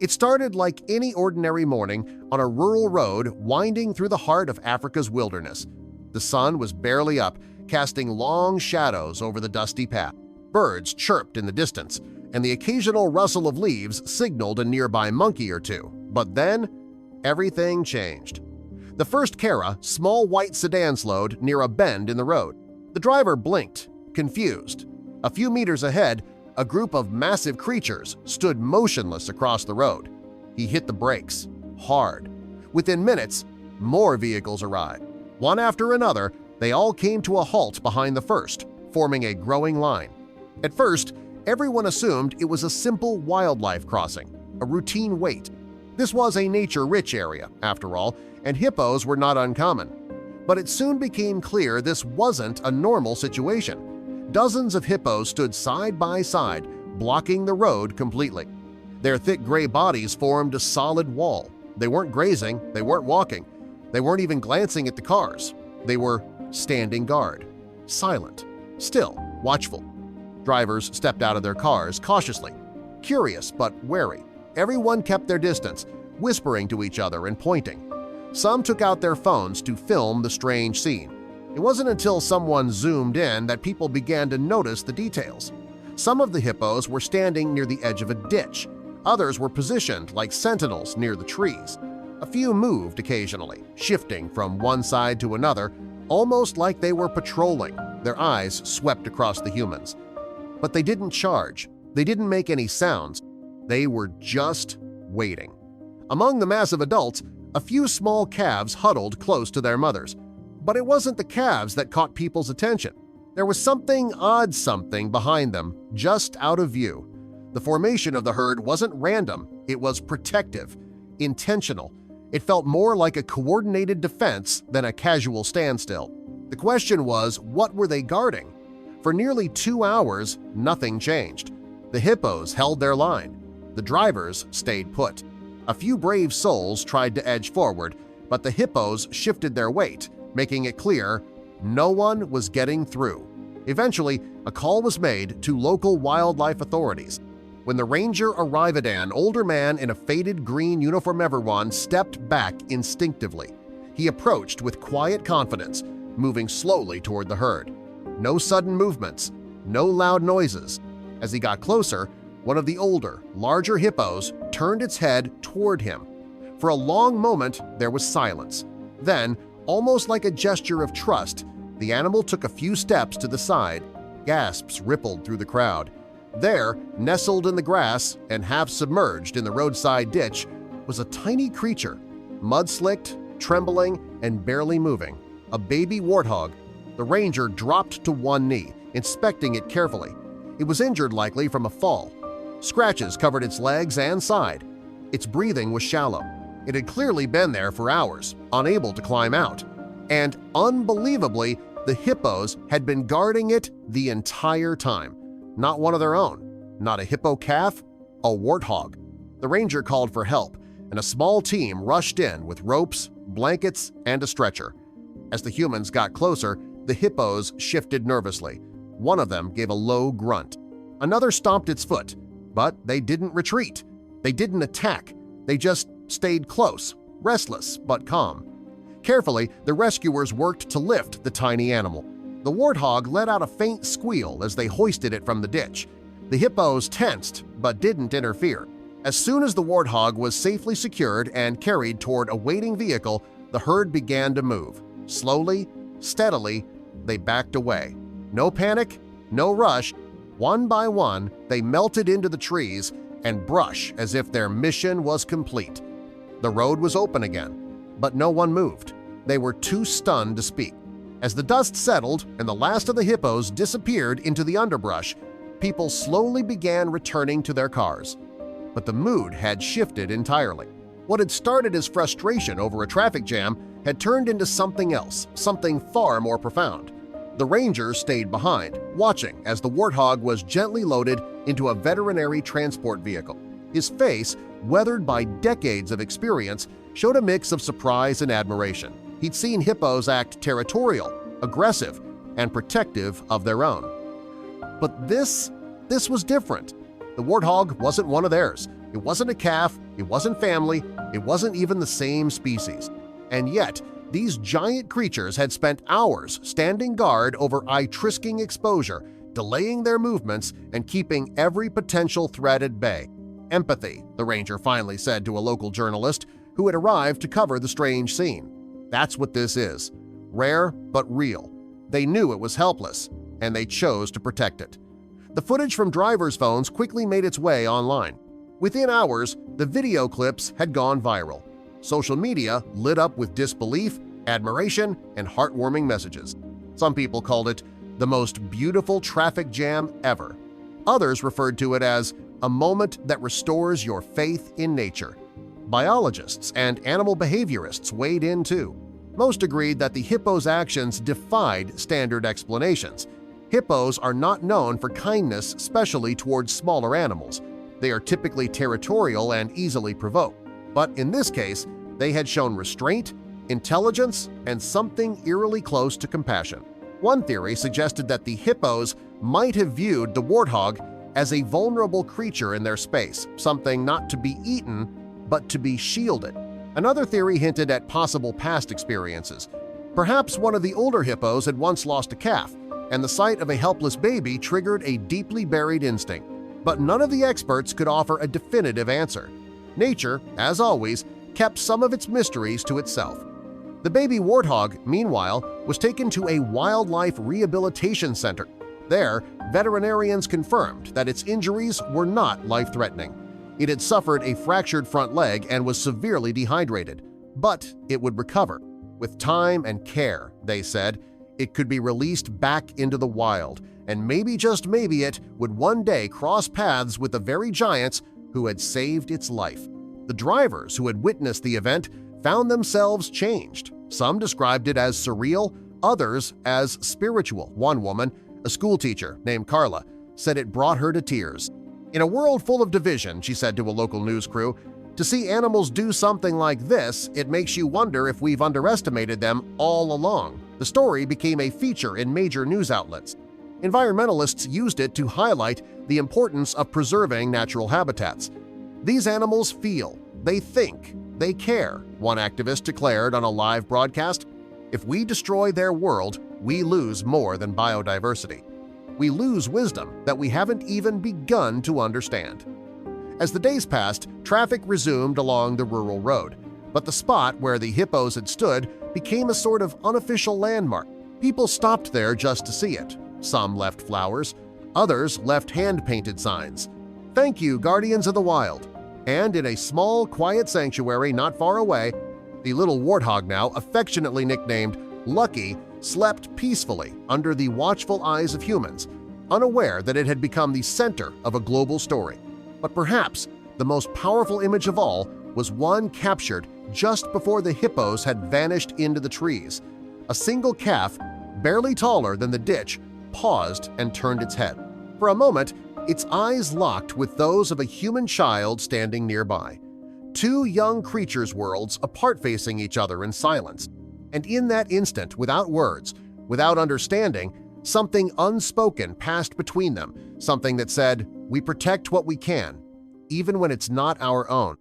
It started like any ordinary morning on a rural road winding through the heart of Africa's wilderness. The sun was barely up, casting long shadows over the dusty path. Birds chirped in the distance, and the occasional rustle of leaves signaled a nearby monkey or two. But then, everything changed. The first Cara, small white sedan, slowed near a bend in the road. The driver blinked, confused. A few meters ahead, a group of massive creatures stood motionless across the road. He hit the brakes, hard. Within minutes, more vehicles arrived. One after another, they all came to a halt behind the first, forming a growing line. At first, everyone assumed it was a simple wildlife crossing, a routine wait. This was a nature-rich area, after all, and hippos were not uncommon. But it soon became clear this wasn't a normal situation. Dozens of hippos stood side by side, blocking the road completely. Their thick gray bodies formed a solid wall. They weren't grazing, they weren't walking, they weren't even glancing at the cars. They were standing guard, silent, still, watchful. Drivers stepped out of their cars cautiously, curious but wary. Everyone kept their distance, whispering to each other and pointing. Some took out their phones to film the strange scene. It wasn't until someone zoomed in that people began to notice the details. Some of the hippos were standing near the edge of a ditch. Others were positioned like sentinels near the trees. A few moved occasionally, shifting from one side to another, almost like they were patrolling. Their eyes swept across the humans. But they didn't charge. They didn't make any sounds. They were just waiting. Among the massive adults, a few small calves huddled close to their mothers. But it wasn't the calves that caught people's attention. There was something behind them, just out of view. The formation of the herd wasn't random, it was protective, intentional. It felt more like a coordinated defense than a casual standstill. The question was, what were they guarding? For nearly 2 hours, nothing changed. The hippos held their line. The drivers stayed put. A few brave souls tried to edge forward, but the hippos shifted their weight, making it clear no one was getting through. Eventually, a call was made to local wildlife authorities. When the ranger arrived, an older man in a faded green uniform everyone stepped back instinctively. He approached with quiet confidence, moving slowly toward the herd. No sudden movements, no loud noises. As he got closer, one of the older, larger hippos turned its head toward him. For a long moment, there was silence. Then, almost like a gesture of trust, the animal took a few steps to the side. Gasps rippled through the crowd. There, nestled in the grass and half-submerged in the roadside ditch, was a tiny creature, mud-slicked, trembling, and barely moving, a baby warthog. The ranger dropped to one knee, inspecting it carefully. It was injured likely from a fall. Scratches covered its legs and side. Its breathing was shallow. It had clearly been there for hours, unable to climb out. And unbelievably, the hippos had been guarding it the entire time. Not one of their own, not a hippo calf, a warthog. The ranger called for help, and a small team rushed in with ropes, blankets, and a stretcher. As the humans got closer, the hippos shifted nervously. One of them gave a low grunt. Another stomped its foot, but they didn't retreat. They didn't attack. They just stayed close, restless but calm. Carefully, the rescuers worked to lift the tiny animal. The warthog let out a faint squeal as they hoisted it from the ditch. The hippos tensed but didn't interfere. As soon as the warthog was safely secured and carried toward a waiting vehicle, the herd began to move. Slowly, steadily, they backed away. No panic, no rush. One by one, they melted into the trees and brush as if their mission was complete. The road was open again, but no one moved. They were too stunned to speak. As the dust settled and the last of the hippos disappeared into the underbrush, people slowly began returning to their cars. But the mood had shifted entirely. What had started as frustration over a traffic jam had turned into something else, something far more profound. The rangers stayed behind, watching as the warthog was gently loaded into a veterinary transport vehicle. His face, weathered by decades of experience, showed a mix of surprise and admiration. He'd seen hippos act territorial, aggressive, and protective of their own. But this was different. The warthog wasn't one of theirs. It wasn't a calf, It wasn't family, it wasn't even the same species. And yet, these giant creatures had spent hours standing guard over eye-trisking exposure, delaying their movements and keeping every potential threat at bay. Empathy, the ranger finally said to a local journalist who had arrived to cover the strange scene. That's what this is. Rare but real. They knew it was helpless, and they chose to protect it. The footage from drivers' phones quickly made its way online. Within hours, the video clips had gone viral. Social media lit up with disbelief, admiration, and heartwarming messages. Some people called it the most beautiful traffic jam ever. Others referred to it as a moment that restores your faith in nature. Biologists and animal behaviorists weighed in too. Most agreed that the hippo's actions defied standard explanations. Hippos are not known for kindness, especially towards smaller animals. They are typically territorial and easily provoked. But in this case, they had shown restraint, intelligence, and something eerily close to compassion. One theory suggested that the hippos might have viewed the warthog as a vulnerable creature in their space, something not to be eaten but to be shielded. Another theory hinted at possible past experiences. Perhaps one of the older hippos had once lost a calf, and the sight of a helpless baby triggered a deeply buried instinct. But none of the experts could offer a definitive answer. Nature, as always, kept some of its mysteries to itself. The baby warthog, meanwhile, was taken to a wildlife rehabilitation center. There, veterinarians confirmed that its injuries were not life-threatening. It had suffered a fractured front leg and was severely dehydrated, but it would recover. With time and care, they said, it could be released back into the wild, and maybe, just maybe, it would one day cross paths with the very giants who had saved its life. The drivers who had witnessed the event found themselves changed. Some described it as surreal, others as spiritual. One woman, a schoolteacher named Carla, said it brought her to tears. In a world full of division, she said to a local news crew, to see animals do something like this, it makes you wonder if we've underestimated them all along. The story became a feature in major news outlets. Environmentalists used it to highlight the importance of preserving natural habitats. These animals feel, they think, they care, one activist declared on a live broadcast. If we destroy their world, we lose more than biodiversity. We lose wisdom that we haven't even begun to understand. As the days passed, traffic resumed along the rural road, but the spot where the hippos had stood became a sort of unofficial landmark. People stopped there just to see it. Some left flowers, others left hand-painted signs. "Thank you, Guardians of the Wild." And in a small, quiet sanctuary not far away, the little warthog, now affectionately nicknamed Lucky, slept peacefully under the watchful eyes of humans, unaware that it had become the center of a global story. But perhaps the most powerful image of all was one captured just before the hippos had vanished into the trees. A single calf, barely taller than the ditch, paused and turned its head. For a moment, its eyes locked with those of a human child standing nearby. Two young creatures' worlds apart facing each other in silence. And in that instant, without words, without understanding, something unspoken passed between them, something that said, "We protect what we can, even when it's not our own."